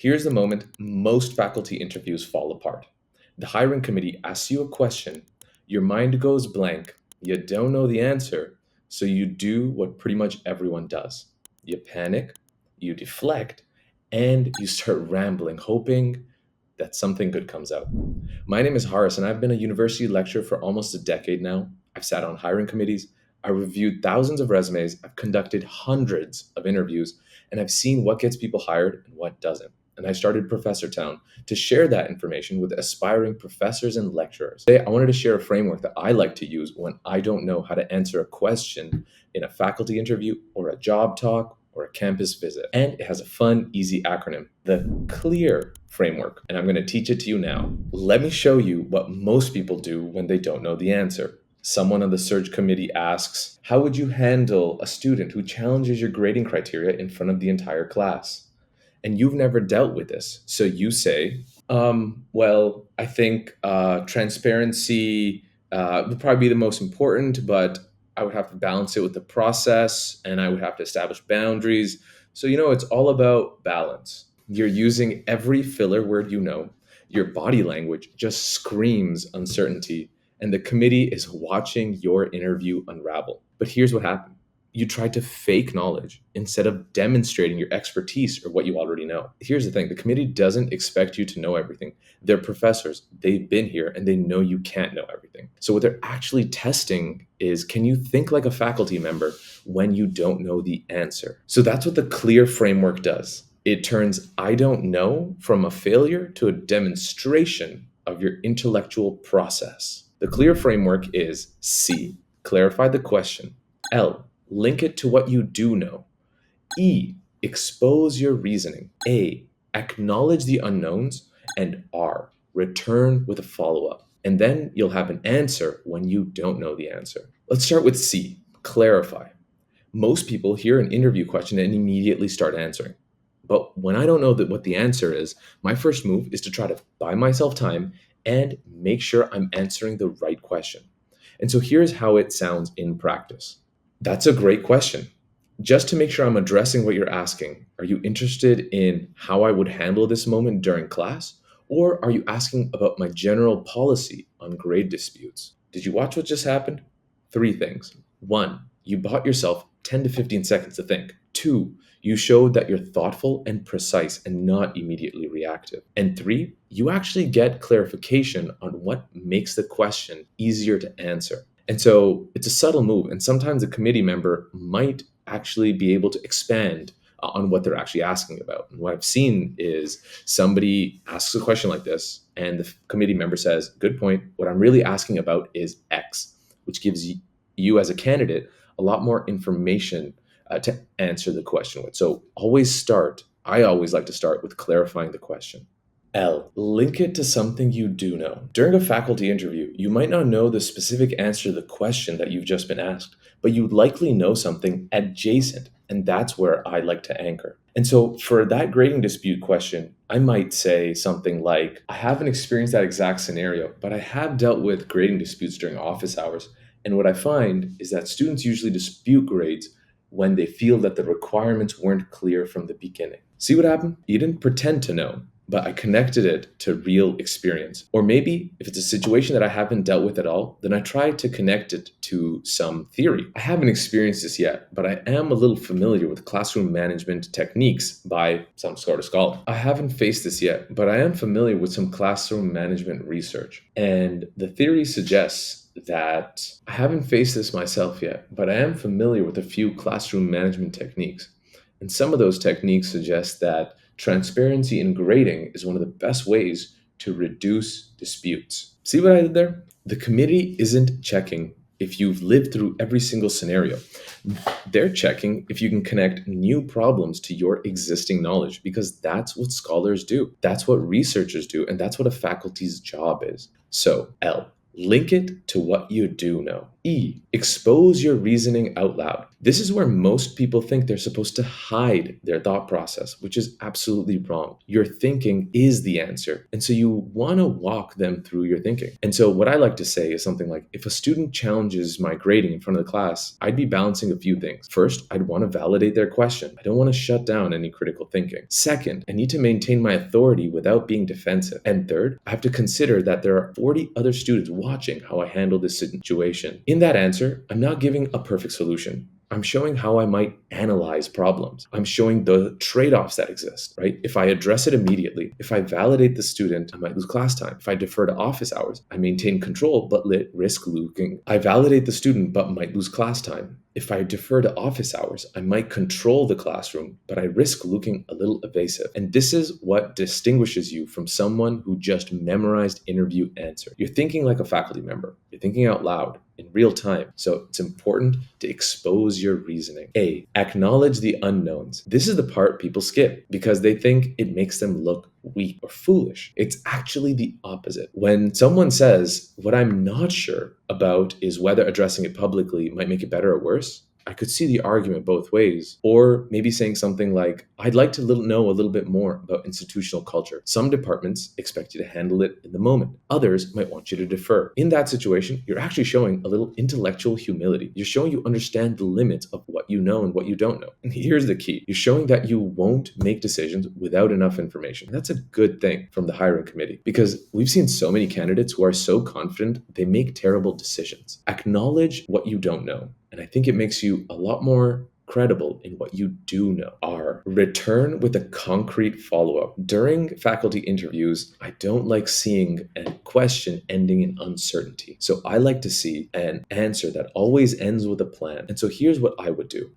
Here's the moment most faculty interviews fall apart. The hiring committee asks you a question, your mind goes blank, you don't know the answer, so you do what pretty much everyone does. You panic, you deflect, and you start rambling, hoping that something good comes out. My name is Horace, and I've been a university lecturer for almost a decade now. I've sat on hiring committees, I reviewed thousands of resumes, I've conducted hundreds of interviews, and I've seen what gets people hired and what doesn't. And I started Professor Town to share that information with aspiring professors and lecturers. Today, I wanted to share a framework that I like to use when I don't know how to answer a question in a faculty interview or a job talk or a campus visit. And it has a fun, easy acronym, the C.L.E.A.R framework. And I'm going to teach it to you now. Let me show you what most people do when they don't know the answer. Someone on the search committee asks, how would you handle a student who challenges your grading criteria in front of the entire class? And you've never dealt with this. So you say, well, I think transparency would probably be the most important, but I would have to balance it with the process and I would have to establish boundaries. So, it's all about balance. You're using every filler word you know. Your body language just screams uncertainty, and the committee is watching your interview unravel. But here's what happened. You tried to fake knowledge instead of demonstrating your expertise or what you already know. Here's the thing, the committee doesn't expect you to know everything. They're professors, they've been here, and they know you can't know everything. So what they're actually testing is, can you think like a faculty member when you don't know the answer? So that's what the C.L.E.A.R framework does. It turns I don't know from a failure to a demonstration of your intellectual process. The C.L.E.A.R framework is C, clarify the question. L, link it to what you do know. E, expose your reasoning. A, acknowledge the unknowns. And R, return with a follow-up. And then you'll have an answer when you don't know the answer. Let's start with C, clarify. Most people hear an interview question and immediately start answering. But when I don't know what the answer is, my first move is to try to buy myself time and make sure I'm answering the right question. And so here's how it sounds in practice. That's a great question. Just to make sure I'm addressing what you're asking, are you interested in how I would handle this moment during class? Or are you asking about my general policy on grade disputes? Did you watch what just happened? 3 things. 1, you bought yourself 10 to 15 seconds to think. 2, you showed that you're thoughtful and precise and not immediately reactive. And 3, you actually get clarification on what makes the question easier to answer. And so it's a subtle move, and sometimes a committee member might actually be able to expand on what they're actually asking about. And what I've seen is somebody asks a question like this, and the committee member says, good point, what I'm really asking about is X, which gives you as a candidate a lot more information to answer the question with. So I always like to start with clarifying the question. L, link it to something you do know. During a faculty interview, you might not know the specific answer to the question that you've just been asked, but you likely know something adjacent, and that's where I like to anchor. And so for that grading dispute question, I might say something like, I haven't experienced that exact scenario, but I have dealt with grading disputes during office hours. And what I find is that students usually dispute grades when they feel that the requirements weren't clear from the beginning. See what happened? You didn't pretend to know, but I connected it to real experience. Or maybe if it's a situation that I haven't dealt with at all, then I try to connect it to some theory. I haven't experienced this yet, but I am a little familiar with classroom management techniques by some sort of scholar. I haven't faced this yet, but I am familiar with some classroom management research. And the theory suggests that I haven't faced this myself yet, but I am familiar with a few classroom management techniques. And some of those techniques suggest that transparency in grading is one of the best ways to reduce disputes. See what I did there? The committee isn't checking if you've lived through every single scenario. They're checking if you can connect new problems to your existing knowledge, because that's what scholars do. That's what researchers do, and that's what a faculty's job is. So, L, link it to what you do know. Expose your reasoning out loud. This is where most people think they're supposed to hide their thought process, which is absolutely wrong. Your thinking is the answer. And so you want to walk them through your thinking. And so what I like to say is something like, if a student challenges my grading in front of the class, I'd be balancing a few things. First, I'd want to validate their question. I don't want to shut down any critical thinking. Second, I need to maintain my authority without being defensive. And third, I have to consider that there are 40 other students watching how I handle this situation. In that answer, I'm not giving a perfect solution. I'm showing how I might analyze problems. I'm showing the trade-offs that exist, right? If I address it immediately, if I validate the student, I might lose class time. If I defer to office hours, I maintain control but risk losing. I validate the student but might lose class time. If I defer to office hours, I might control the classroom, but I risk looking a little evasive. And this is what distinguishes you from someone who just memorized interview answer. You're thinking like a faculty member. You're thinking out loud in real time. So it's important to expose your reasoning. Acknowledge the unknowns. This is the part people skip because they think it makes them look weak or foolish. It's actually the opposite. When someone says, what I'm not sure about is whether addressing it publicly might make it better or worse, I could see the argument both ways. Or maybe saying something like, I'd like to know a little bit more about institutional culture. Some departments expect you to handle it in the moment. Others might want you to defer. In that situation, you're actually showing a little intellectual humility. You're showing you understand the limits of what you know and what you don't know. And here's the key. You're showing that you won't make decisions without enough information. That's a good thing from the hiring committee because we've seen so many candidates who are so confident they make terrible decisions. Acknowledge what you don't know. And I think it makes you a lot more credible in what you do know. Return with a concrete follow-up. During faculty interviews, I don't like seeing a question ending in uncertainty. So I like to see an answer that always ends with a plan. And so here's what I would do.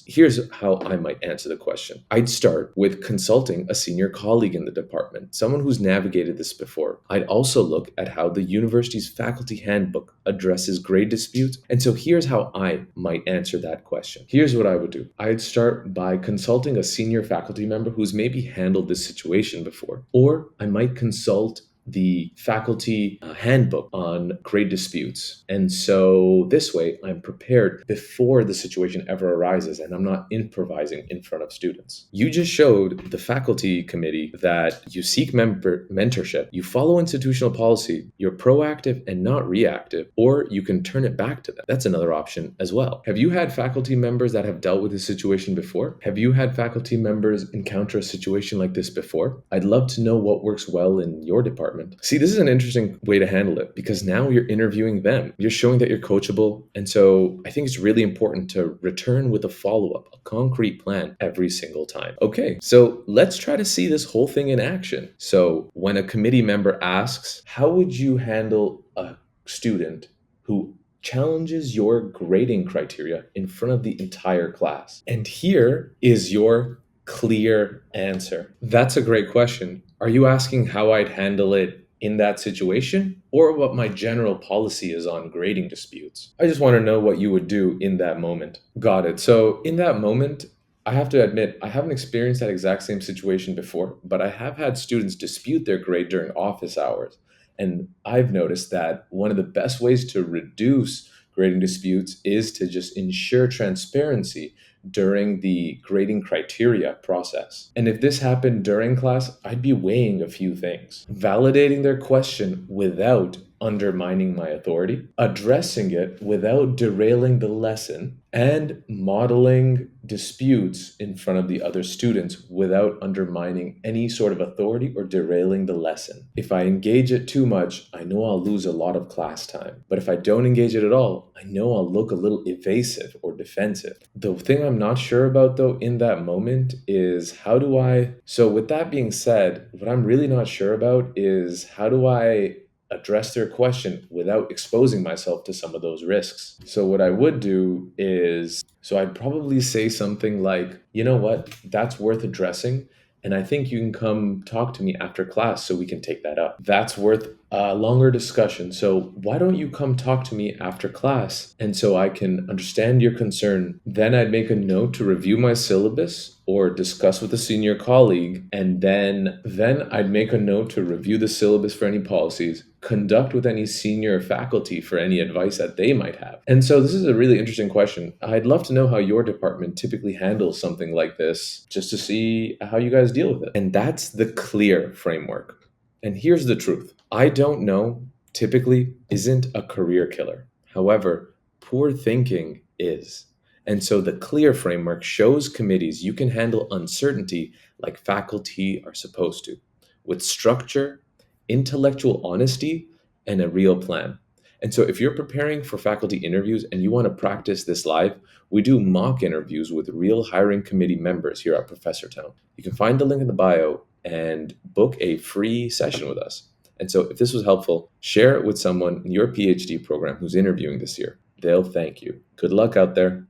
Here's how I might answer the question. I'd start with consulting a senior colleague in the department, someone who's navigated this before. I'd also look at how the university's faculty handbook addresses grade disputes. And so here's how I might answer that question. Here's what I would do. I'd start by consulting a senior faculty member who's maybe handled this situation before, or I might consult the faculty handbook on grade disputes. And so this way I'm prepared before the situation ever arises and I'm not improvising in front of students. You just showed the faculty committee that you seek mentorship, you follow institutional policy, you're proactive and not reactive, or you can turn it back to them. That's another option as well. Have you had faculty members that have dealt with this situation before? Have you had faculty members encounter a situation like this before? I'd love to know what works well in your department. See, this is an interesting way to handle it because now you're interviewing them. You're showing that you're coachable. And so I think it's really important to return with a follow-up, a concrete plan every single time. Okay, so let's try to see this whole thing in action. So when a committee member asks, how would you handle a student who challenges your grading criteria in front of the entire class? And here is your clear answer. That's a great question. Are you asking how I'd handle it in that situation or what my general policy is on grading disputes? I just want to know what you would do in that moment. Got it. So in that moment, I have to admit, I haven't experienced that exact same situation before, but I have had students dispute their grade during office hours. And I've noticed that one of the best ways to reduce grading disputes is to just ensure transparency during the grading criteria process. And if this happened during class, I'd be weighing a few things. Validating their question without undermining my authority, addressing it without derailing the lesson, and modeling disputes in front of the other students without undermining any sort of authority or derailing the lesson. If I engage it too much, I know I'll lose a lot of class time. But if I don't engage it at all, I know I'll look a little evasive or defensive. The thing I'm not sure about though in that moment is so with that being said, what I'm really not sure about is how do I address their question without exposing myself to some of those risks. So what I would do is, I'd probably say something like, you know what, that's worth addressing. And I think you can come talk to me after class so we can take that up. That's worth a longer discussion. So why don't you come talk to me after class? And so I can understand your concern. Then I'd make a note to review my syllabus or discuss with a senior colleague. And then I'd make a note to review the syllabus for any policies. conduct with any senior faculty for any advice that they might have? And so this is a really interesting question. I'd love to know how your department typically handles something like this, just to see how you guys deal with it. And that's the C.L.E.A.R framework. And here's the truth. I don't know typically isn't a career killer. However, poor thinking is. And so the C.L.E.A.R framework shows committees you can handle uncertainty like faculty are supposed to, with structure, intellectual honesty, and a real plan. And so if you're preparing for faculty interviews and you want to practice this live, we do mock interviews with real hiring committee members here at Professor Town. You can find the link in the bio and book a free session with us. And so if this was helpful, share it with someone in your PhD program who's interviewing this year. They'll thank you. Good luck out there.